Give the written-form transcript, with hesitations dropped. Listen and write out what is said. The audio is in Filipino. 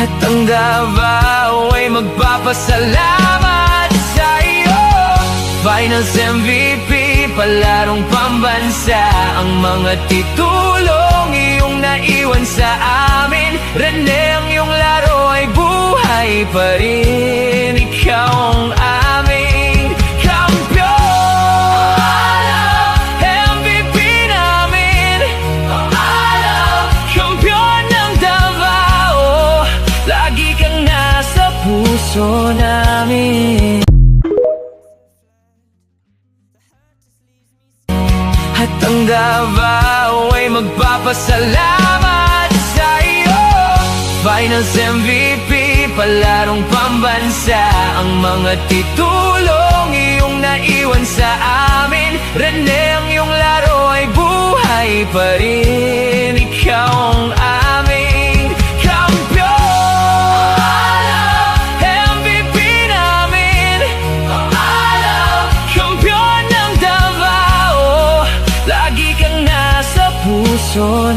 At ang Davao ay magpapasalamat sa iyo. Finals MVP, palarong pambansa, ang mga titulong iyong naiwan sa amin. Rene, ang iyong laro ay buhay pa rin. Ikaw ang aming kampiyon, MVP namin, kampiyon ng Davao. Lagi kang nasa puso namin. At ang Davao ay magpapasalamat sa iyo. Finals MVP, palarong pambansa, ang mga titulong iyong naiwan sa amin. Rene, ang iyong laro ay buhay pa rin. Ikaw ang aming kampiyon, MVP namin, kampiyon ng Davao. Lagi kang nasa puso